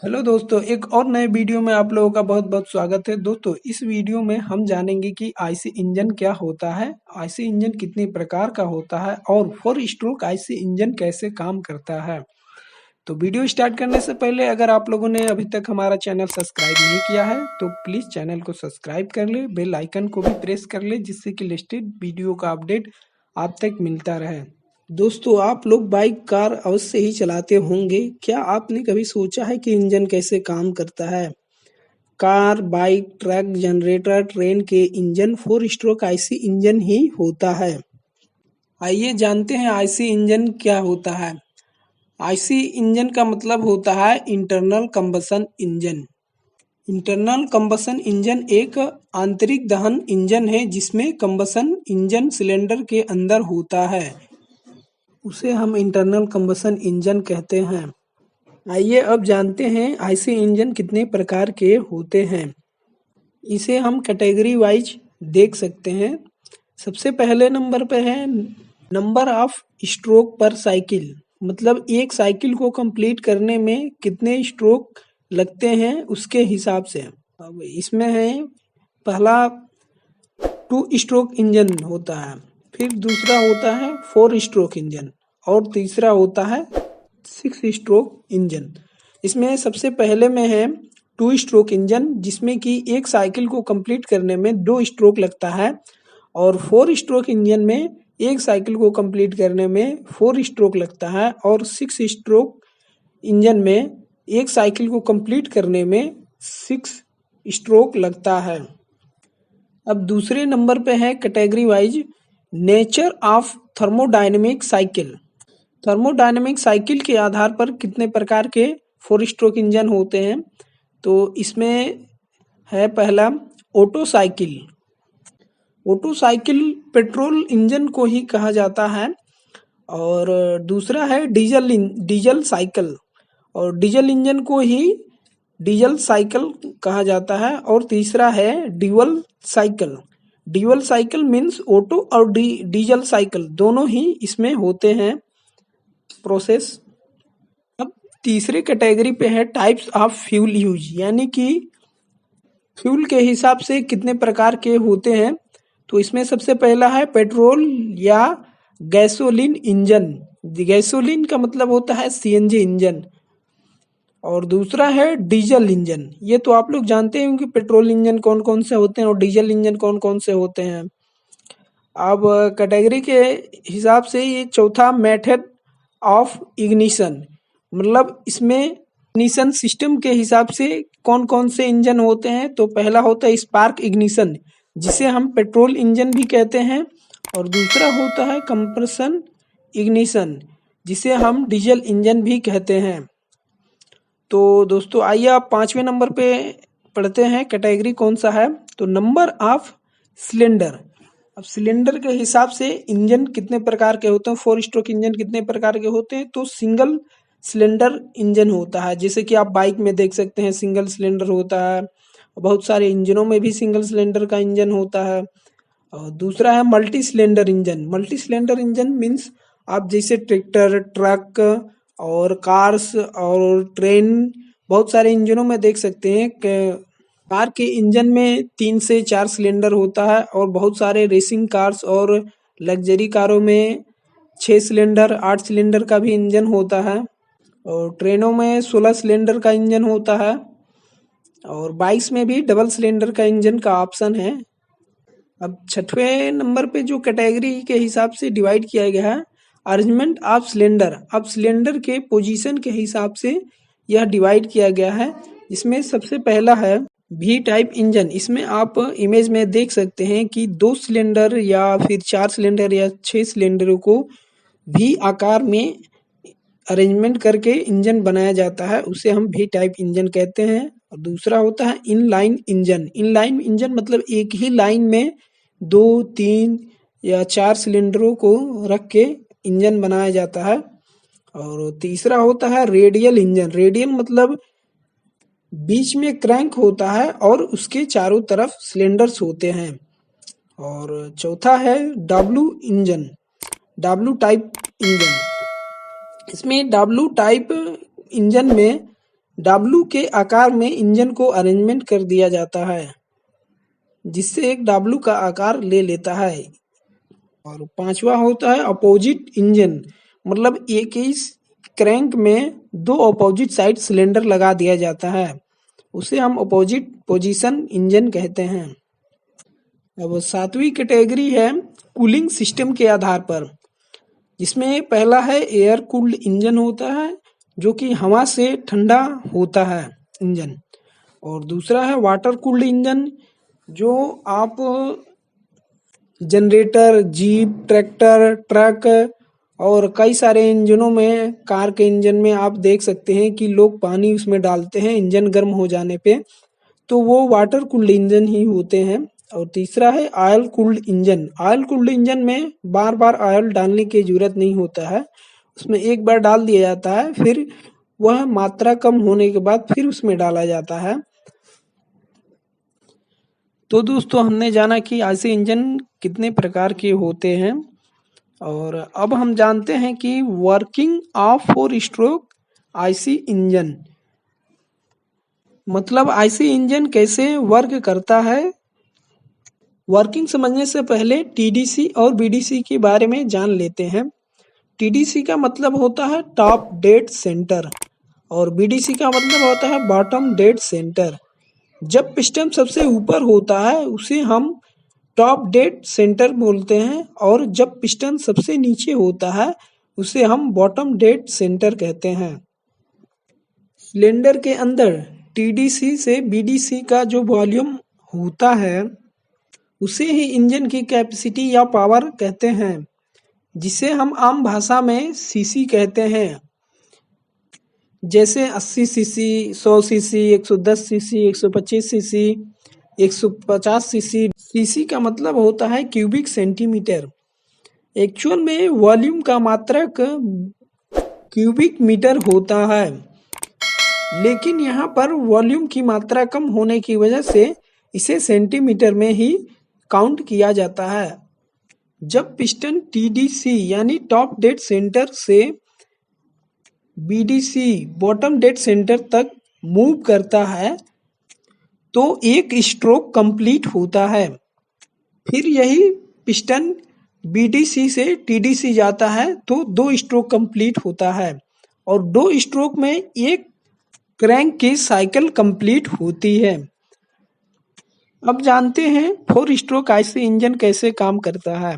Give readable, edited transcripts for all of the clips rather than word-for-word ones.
Hello दोस्तों, एक और नए वीडियो में आप लोगों का बहुत बहुत स्वागत है। दोस्तों, इस वीडियो में हम जानेंगे कि आईसी इंजन क्या होता है, आईसी इंजन कितने प्रकार का होता है और 4 स्ट्रोक आईसी इंजन कैसे काम करता है। तो वीडियो स्टार्ट करने से पहले अगर आप लोगों ने अभी तक हमारा चैनल सब्सक्राइब नहीं किया है तो प्लीज़ चैनल को सब्सक्राइब कर ले, बेल आइकन को भी प्रेस कर ले जिससे कि लेटेस्ट वीडियो का अपडेट आप तक मिलता रहे। दोस्तों, आप लोग बाइक कार अवश्य ही चलाते होंगे। क्या आपने कभी सोचा है कि इंजन कैसे काम करता है? Car, bike, truck, generator, train के इंजन 4 स्ट्रोक आईसी इंजन ही होता है। आइए जानते हैं आईसी इंजन क्या होता है। आईसी इंजन का मतलब होता है internal combustion engine. Internal combustion engine एक आंतरिक दहन इंजन है जिसमें कंबशन इंजन सिलेंडर के अंदर होता है। उसे हम इंटरनल कंबशन इंजन कहते हैं। आइए अब जानते हैं आईसी इंजन कितने प्रकार के होते हैं। इसे हम कैटेगरी वाइज देख सकते हैं। सबसे पहले नंबर पे है नंबर ऑफ स्ट्रोक पर साइकिल, मतलब एक साइकिल को कंप्लीट करने में कितने स्ट्रोक लगते हैं उसके हिसाब से। अब इसमें है पहला 2 स्ट्रोक इंजन होता है, फिर दूसरा होता है 4 स्ट्रोक इंजन और तीसरा होता है 6 स्ट्रोक इंजन। इसमें सबसे पहले में है 2 स्ट्रोक इंजन जिसमें कि एक साइकिल को कंप्लीट करने में 2 स्ट्रोक लगता है और 4 स्ट्रोक इंजन में एक साइकिल को कंप्लीट करने में 4 स्ट्रोक लगता है और 6 स्ट्रोक इंजन में एक साइकिल को कंप्लीट करने में 6 स्ट्रोक लगता है। अब दूसरे नंबर पे है category wise nature of thermodynamic cycle. Thermodynamic cycle के आधार पर कितने प्रकार के 4 स्ट्रोक इंजन होते हैं। तो इसमें है पहला auto cycle. Auto cycle petrol engine को ही कहा जाता है और दूसरा है डीजल साइकिल और डीजल इंजन को ही डीजल साइकिल कहा जाता है और तीसरा है dual cycle. Dual cycle means auto और डीजल साइकिल दोनों ही इसमें होते हैं प्रोसेस। अब तीसरे कैटेगरी पे है टाइप्स ऑफ फ्यूल यूज, यानी कि फ्यूल के हिसाब से कितने प्रकार के होते हैं। तो इसमें सबसे पहला है पेट्रोल या गैसोलीन इंजन। गैसोलीन का मतलब होता है सीएनजी इंजन और दूसरा है डीजल इंजन। ये तो आप लोग जानते हैं कि पेट्रोल इंजन कौन कौन से होते हैं और डीजल इंजन कौन कौन से होते हैं। अब कैटेगरी के हिसाब से ये चौथा मेथड ऑफ इग्निशन, मतलब इसमें इग्निशन सिस्टम के हिसाब से कौन कौन से इंजन होते हैं। तो पहला होता है स्पार्क इग्निशन जिसे हम पेट्रोल इंजन भी कहते हैं और दूसरा होता है कंप्रेशन इग्निशन जिसे हम डीजल इंजन भी कहते हैं। तो दोस्तों आइए आप 5वें नंबर पे पढ़ते हैं कैटेगरी कौन सा है। तो नंबर ऑफ सिलेंडर। अब सिलेंडर के हिसाब से इंजन कितने प्रकार के होते हैं, 4 स्ट्रोक इंजन कितने प्रकार के होते हैं। तो सिंगल सिलेंडर इंजन होता है, जैसे कि आप बाइक में देख सकते हैं सिंगल सिलेंडर होता है। बहुत सारे इंजनों में भी सिंगल सिलेंडर का इंजन होता है। और दूसरा है multi cylinder engine. Multi cylinder engine means आप जैसे ट्रैक्टर, ट्रक और कार्स और ट्रेन, बहुत सारे इंजनों में देख सकते हैं कि कार के इंजन में 3 से 4 सिलेंडर होता है और बहुत सारे रेसिंग कार्स और लग्जरी कारों में 6 सिलेंडर 8 सिलेंडर का भी इंजन होता है और ट्रेनों में 16 सिलेंडर का इंजन होता है और बाइक्स में भी डबल सिलेंडर का इंजन का ऑप्शन है। अब 6वें नंबर पे जो कैटेगरी के हिसाब से डिवाइड किया गया है अरेंजमेंट ऑफ सिलेंडर। अब सिलेंडर के पोजीशन के हिसाब से यह डिवाइड किया गया है। इसमें सबसे पहला है वी टाइप इंजन। इसमें आप इमेज में देख सकते हैं कि 2 सिलेंडर या फिर 4 सिलेंडर या 6 सिलेंडरों को वी आकार में अरेंजमेंट करके इंजन बनाया जाता है, उसे हम वी टाइप इंजन कहते हैं। और दूसरा होता है इनलाइन इंजन। इनलाइन इंजन मतलब एक ही लाइन में 2 3 या 4 सिलेंडरों को रख के इंजन बनाया जाता है। और तीसरा होता है रेडियल इंजन। रेडियल मतलब बीच में क्रैंक होता है और उसके चारों तरफ सिलेंडर्स होते हैं। और चौथा है W engine, W type engine. इसमें डब्ल्यू टाइप इंजन में W के आकार में इंजन को अरेंजमेंट कर दिया जाता है, जिससे एक W का आकार ले लेता है। और पांचवा होता है अपोजिट इंजन, मतलब एक ही क्रैंक में दो अपोजिट साइड सिलेंडर लगा दिया जाता है, उसे हम अपोजिट पोजीशन इंजन कहते हैं। अब सातवीं कैटेगरी है कूलिंग सिस्टम के आधार पर, जिसमें पहला है एयर कूल्ड इंजन होता है, जो कि हवा से ठंडा होता है इंजन। और दूसरा है वाटर कूल्ड इंजन, जो आप जनरेटर, जीप, ट्रैक्टर, ट्रक और कई सारे इंजनों में, कार के इंजन में आप देख सकते हैं कि लोग पानी उसमें डालते हैं इंजन गर्म हो जाने पे, तो वो वाटर कूल्ड इंजन ही होते हैं। और तीसरा है oil cooled engine. Oil cooled engine में बार बार ऑयल डालने की जरूरत नहीं होता है, उसमें एक बार डाल दिया जाता है, फिर वह मात्रा कम होने के बाद फिर उसमें डाला जाता है। तो दोस्तों हमने जाना कि आईसी इंजन कितने प्रकार के होते हैं, और अब हम जानते हैं कि working of 4 stroke IC engine, मतलब आईसी इंजन कैसे वर्क करता है। वर्किंग समझने से पहले टीडीसी और बीडीसी के बारे में जान लेते हैं। टीडीसी का मतलब होता है टॉप डेड सेंटर, और बीडीसी का मतलब होता है बॉटम डेड सेंटर। जब पिस्टन सबसे ऊपर होता है उसे हम टॉप डेड सेंटर बोलते हैं, और जब पिस्टन सबसे नीचे होता है उसे हम बॉटम डेड सेंटर कहते हैं। सिलेंडर के अंदर टीडीसी से बीडीसी का जो वॉल्यूम होता है उसे ही इंजन की कैपेसिटी या पावर कहते हैं, जिसे हम आम भाषा में सीसी कहते हैं। जैसे 80 CC, 100 CC, 110 CC, 125 CC, 150 CC. CC का मतलब होता है क्यूबिक सेंटीमीटर। एक्चुअल में वॉल्यूम का मात्रक क्यूबिक मीटर होता है, लेकिन यहाँ पर वॉल्यूम की मात्रा कम होने की वजह से इसे सेंटीमीटर में ही काउंट किया जाता है। जब पिस्टन टीडीसी यानी टॉप डेड सेंटर से बीडीसी बॉटम डेड सेंटर तक मूव करता है तो एक स्ट्रोक कंप्लीट होता है। फिर यही पिस्टन बीडीसी से टीडीसी जाता है तो 2 स्ट्रोक कंप्लीट होता है, और 2 स्ट्रोक में एक क्रैंक की साइकिल कंप्लीट होती है। अब जानते हैं 4 स्ट्रोक आईसी इंजन कैसे काम करता है।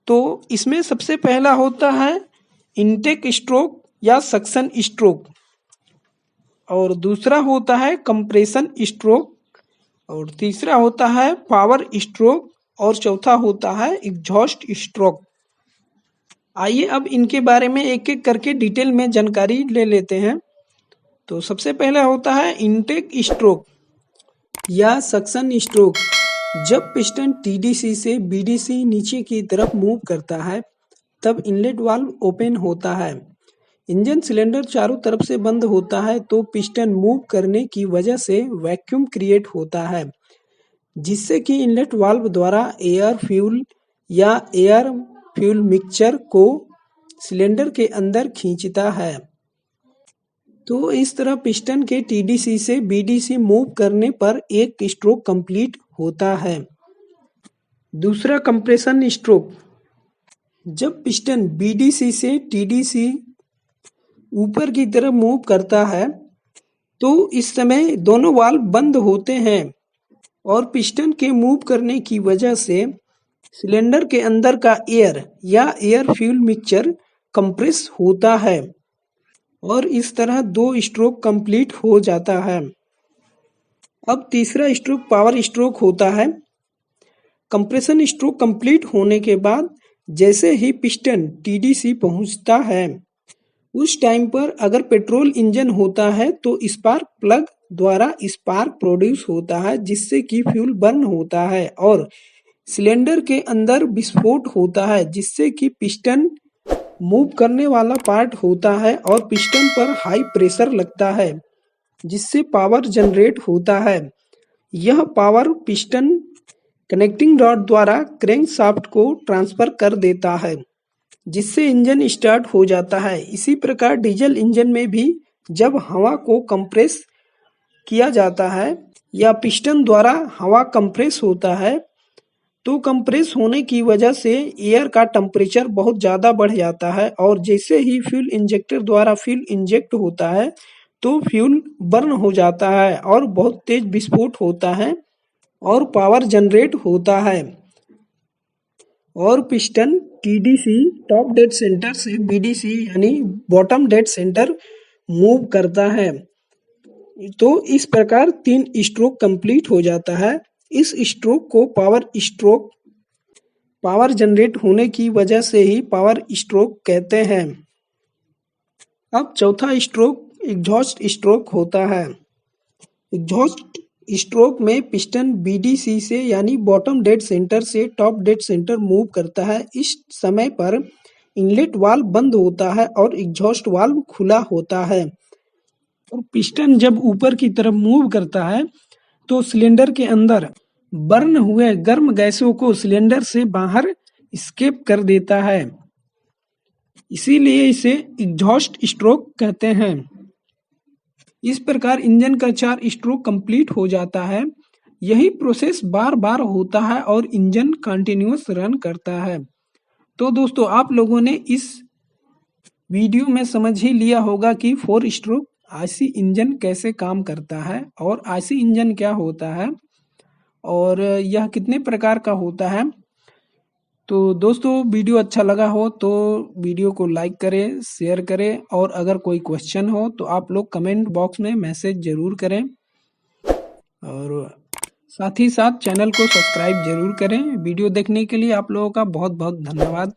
तो इसमें सबसे पहला होता है इनटेक स्ट्रोक या सक्शन स्ट्रोक, और दूसरा होता है कंप्रेशन स्ट्रोक, और तीसरा होता है पावर स्ट्रोक, और चौथा होता है एग्जॉस्ट स्ट्रोक। आइए अब इनके बारे में एक एक करके डिटेल में जानकारी ले लेते हैं। तो सबसे पहला होता है इनटेक स्ट्रोक या सक्शन स्ट्रोक। जब पिस्टन टीडीसी से बीडीसी नीचे की तरफ मूव करता है तब इनलेट वाल्व ओपन होता है, इंजन सिलेंडर चारों तरफ से बंद होता है, तो पिस्टन मूव करने की वजह से वैक्यूम क्रिएट होता है, जिससे कि इनलेट वाल्व द्वारा एयर फ्यूल या एयर फ्यूल मिक्सचर को सिलेंडर के अंदर खींचता है। तो इस तरह पिस्टन के टीडीसी से बीडीसी मूव करने पर एक स्ट्रोक कंप्लीट होता है। दूसरा कंप्रेशन स्ट्रोक। जब पिस्टन बीडीसी से टीडीसी ऊपर की तरफ मूव करता है तो इस समय दोनों वाल्व बंद होते हैं, और पिस्टन के मूव करने की वजह से सिलेंडर के अंदर का एयर या एयर फ्यूल मिक्सचर कंप्रेस होता है, और इस तरह 2 स्ट्रोक कंप्लीट हो जाता है। अब तीसरा स्ट्रोक पावर स्ट्रोक होता है। कंप्रेशन स्ट्रोक कंप्लीट होने के बाद जैसे ही पिस्टन टीडीसी पहुंचता है उस टाइम पर अगर पेट्रोल इंजन होता है तो स्पार्क प्लग द्वारा स्पार्क प्रोड्यूस होता है, जिससे कि फ्यूल बर्न होता है और सिलेंडर के अंदर विस्फोट होता है, जिससे कि पिस्टन मूव करने वाला पार्ट होता है और पिस्टन पर हाई प्रेशर लगता है, जिससे पावर जनरेट होता है। यह पावर पिस्टन कनेक्टिंग रॉड द्वारा क्रैंकशाफ्ट को ट्रांसफर कर देता है, जिससे इंजन स्टार्ट हो जाता है। इसी प्रकार डीजल इंजन में भी जब हवा को कंप्रेस किया जाता है या पिस्टन द्वारा हवा कंप्रेस होता है तो कंप्रेस होने की वजह से एयर का टेम्परेचर बहुत ज़्यादा बढ़ जाता है और जैसे ही फ्यूल इंजेक्टर द्वारा फ्यूल इंजेक्ट होता है तो फ्यूल बर्न हो जाता है और बहुत तेज विस्फोट होता है और पावर जनरेट होता है और piston TDC top dead centre से बीडीसी यानी बॉटम डेड सेंटर मूव करता है। तो इस प्रकार 3 स्ट्रोक कंप्लीट हो जाता है। इस स्ट्रोक को पावर स्ट्रोक पावर जनरेट होने की वजह से ही पावर स्ट्रोक कहते हैं। अब चौथा स्ट्रोक एग्जॉस्ट स्ट्रोक होता है। एग्जॉस्ट स्ट्रोक में पिस्टन बीडीसी से यानी बॉटम डेड सेंटर से टॉप डेड सेंटर मूव करता है। इस समय पर इनलेट वाल्व बंद होता है और एग्जॉस्ट वाल्व खुला होता है और पिस्टन जब ऊपर की तरफ मूव करता है तो सिलेंडर के अंदर बर्न हुए गर्म गैसों को सिलेंडर से बाहर एस्केप कर देता है, इसीलिए इसे एग्जॉस्ट स्ट्रोक कहते हैं। इस प्रकार इंजन का 4 स्ट्रोक कंप्लीट हो जाता है। यही प्रोसेस बार बार होता है और इंजन कंटिन्यूअस रन करता है। तो दोस्तों आप लोगों ने इस वीडियो में समझ ही लिया होगा कि 4 स्ट्रोक आईसी इंजन कैसे काम करता है और आईसी इंजन क्या होता है और यह कितने प्रकार का होता है। तो दोस्तों वीडियो अच्छा लगा हो तो वीडियो को लाइक करें, शेयर करें और अगर कोई क्वेश्चन हो तो आप लोग कमेंट बॉक्स में मैसेज ज़रूर करें और साथ ही साथ चैनल को सब्सक्राइब ज़रूर करें। वीडियो देखने के लिए आप लोगों का बहुत बहुत धन्यवाद।